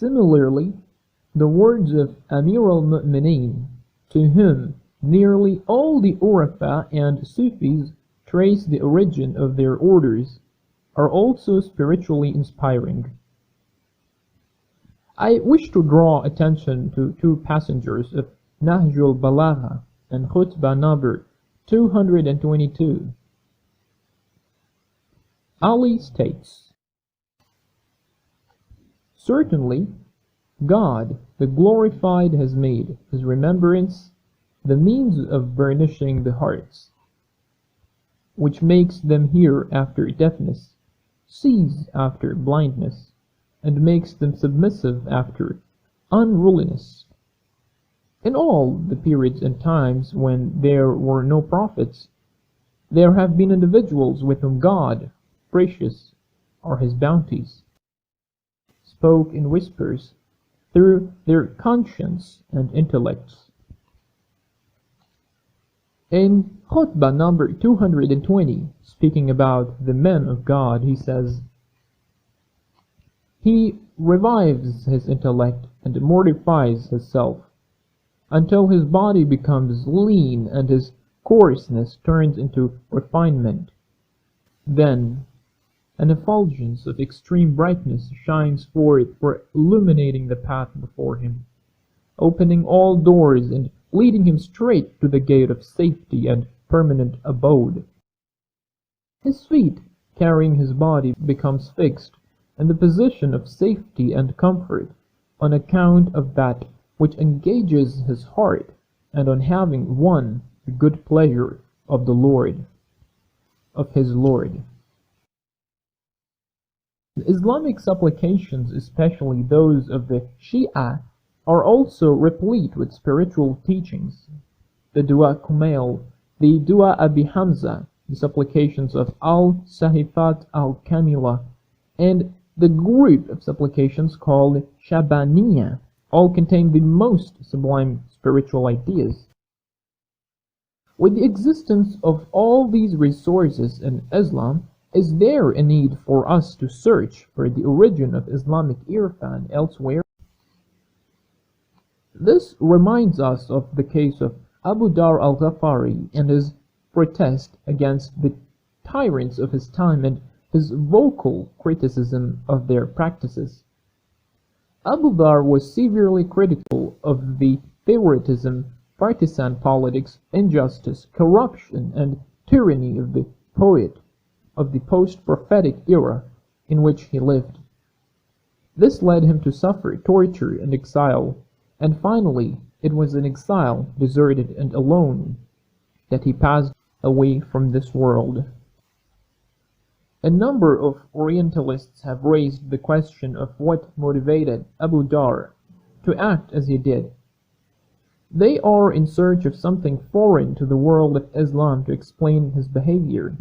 Similarly, the words of Amir al-Mu'mineen, to whom nearly all the Urafa and Sufis trace the origin of their orders, are also spiritually inspiring. I wish to draw attention to two passages of Nahjul Balagha and Khutbah number 222. Ali states, "Certainly, God the Glorified has made His remembrance the means of burnishing the hearts, which makes them hear after deafness, sees after blindness, and makes them submissive after unruliness. In all the periods and times when there were no prophets, there have been individuals with whom God, gracious are His bounties, spoke in whispers through their conscience and intellects." In Khutbah number 220, speaking about the men of God, he says, "He revives his intellect and mortifies his self, until his body becomes lean and his coarseness turns into refinement. Then an effulgence of extreme brightness shines forth for illuminating the path before him, opening all doors and leading him straight to the gate of safety and permanent abode. His feet, carrying his body, becomes fixed in the position of safety and comfort, on account of that which engages his heart, and on having won the good pleasure of his Lord." The Islamic supplications, especially those of the Shia, are also replete with spiritual teachings. The Dua Kumail, the Dua Abi Hamza, the supplications of Al-Sahifat al-Kamila, and the group of supplications called Shabaniya, all contain the most sublime spiritual ideas. With the existence of all these resources in Islam, is there a need for us to search for the origin of Islamic irfan elsewhere? This reminds us of the case of Abu Dhar al-Ghafari and his protest against the tyrants of his time and his vocal criticism of their practices. Abu Dhar was severely critical of the favoritism, partisan politics, injustice, corruption, and tyranny of the poet of the post-prophetic era in which he lived. This led him to suffer torture and exile, and finally it was in exile, deserted and alone, that he passed away from this world. A number of Orientalists have raised the question of what motivated Abu Dhar to act as he did. They are in search of something foreign to the world of Islam to explain his behavior.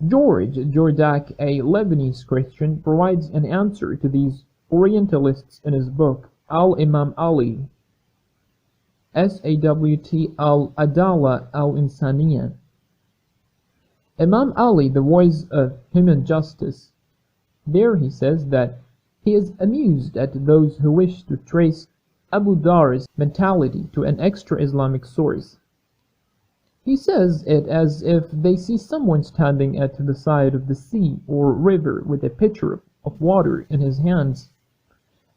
George Jordak, a Lebanese Christian, provides an answer to these Orientalists in his book Al-Imam Ali, Sawt al-Adala al-Insaniya. Imam Ali, the voice of human justice. There he says that he is amused at those who wish to trace Abu Dhar's mentality to an extra-Islamic source. He says it as if they see someone standing at the side of the sea or river with a pitcher of water in his hands,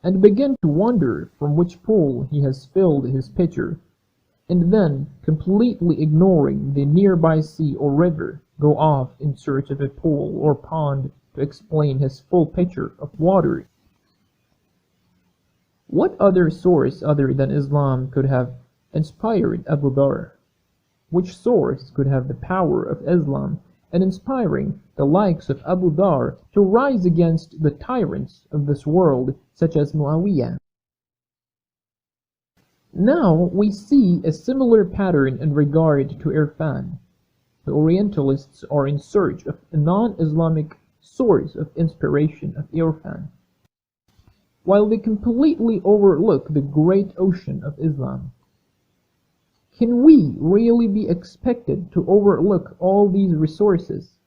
and begin to wonder from which pool he has filled his pitcher, and then, completely ignoring the nearby sea or river, go off in search of a pool or pond to explain his full pitcher of water. What other source other than Islam could have inspired Abu Dhar? Which source could have the power of Islam in inspiring the likes of Abu Dhar to rise against the tyrants of this world, such as Muawiyah? Now we see a similar pattern in regard to Irfan. The Orientalists are in search of a non-Islamic source of inspiration of Irfan, while they completely overlook the great ocean of Islam. Can we really be expected to overlook all these resources?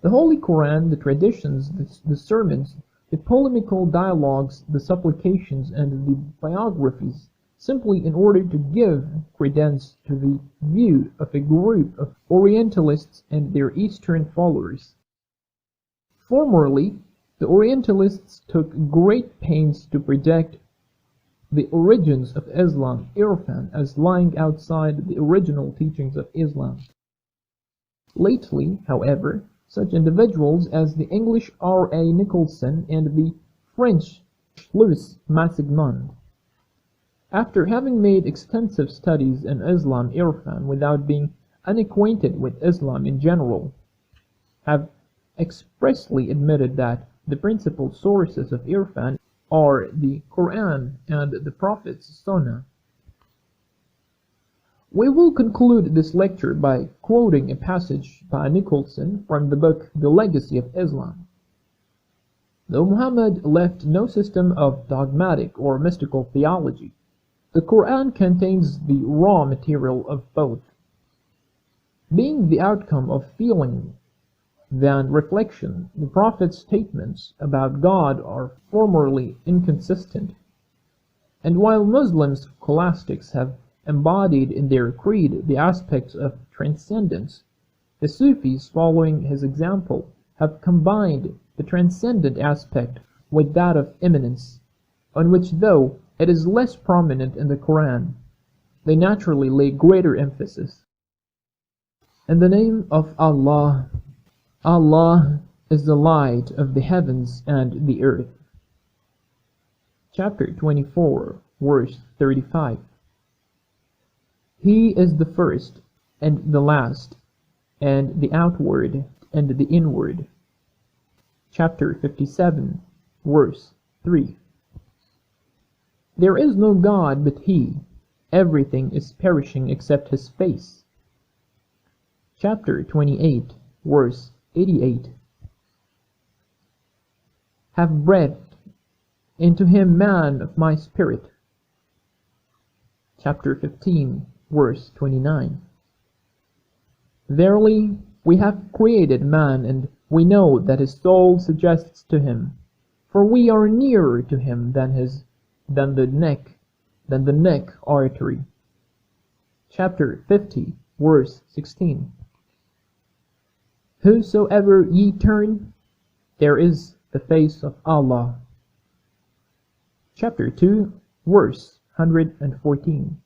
The Holy Quran, the traditions, the sermons, the polemical dialogues, the supplications, and the biographies, simply in order to give credence to the view of a group of Orientalists and their Eastern followers. Formerly, the Orientalists took great pains to project the origins of Islam, Irfan, as lying outside the original teachings of Islam. Lately, however, such individuals as the English R. A. Nicholson and the French Louis Massignon, after having made extensive studies in Islam Irfan without being unacquainted with Islam in general, have expressly admitted that the principal sources of Irfan are the Quran and the Prophet's Sunnah. We will conclude this lecture by quoting a passage by Nicholson from the book The Legacy of Islam. Though Muhammad left no system of dogmatic or mystical theology, the Quran contains the raw material of both. Being the outcome of feeling than reflection, the Prophet's statements about God are formally inconsistent, and while Muslim scholastics have embodied in their creed the aspects of transcendence, the Sufis, following his example, have combined the transcendent aspect with that of immanence, on which, though it is less prominent in the Quran, they naturally lay greater emphasis. In the name of Allah. Allah is the light of the heavens and the earth. Chapter 24, verse 35. He is the first and the last, and the outward and the inward. Chapter 57, verse 3. There is no God but He. Everything is perishing except His face. Chapter 28, verse 88. Have breathed into him man of my spirit. Chapter 15, verse 29. Verily, we have created man, and we know that his soul suggests to him, for we are nearer to him than the neck artery. Chapter 50, verse 16. Whosoever ye turn, there is the face of Allah. Chapter 2, verse 114.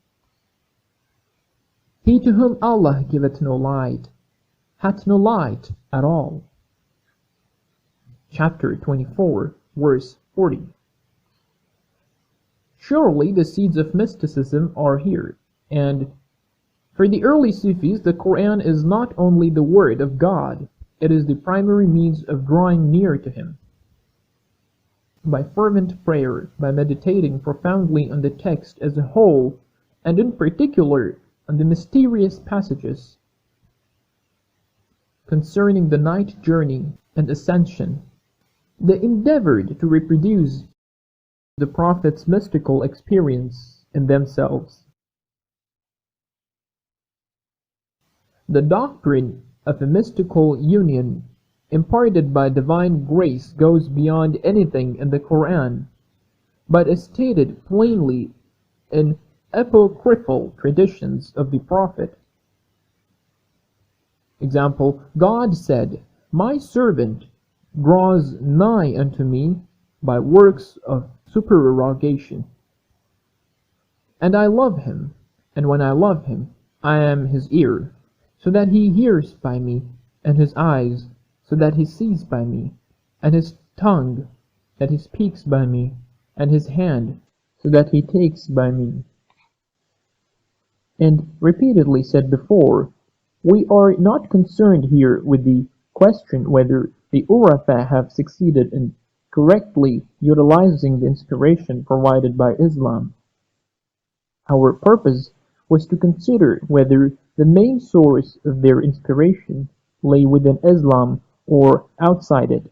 He to whom Allah giveth no light, hath no light at all. Chapter 24, verse 40. Surely the seeds of mysticism are here, and for the early Sufis, the Quran is not only the word of God, it is the primary means of drawing near to Him. By fervent prayer, by meditating profoundly on the text as a whole, and in particular on the mysterious passages concerning the night journey and ascension, they endeavored to reproduce the Prophet's mystical experience in themselves. The doctrine of a mystical union imparted by divine grace goes beyond anything in the Quran, but is stated plainly in apocryphal traditions of the Prophet. Example, God said, My servant draws nigh unto me by works of supererogation, and I love him, and when I love him, I am his ear, so that he hears by me, and his eyes, so that he sees by me, and his tongue, that he speaks by me, and his hand, so that he takes by me. And repeatedly said before, we are not concerned here with the question whether the Urafa have succeeded in correctly utilizing the inspiration provided by Islam. Our purpose was to consider whether the main source of their inspiration lay within Islam or outside it.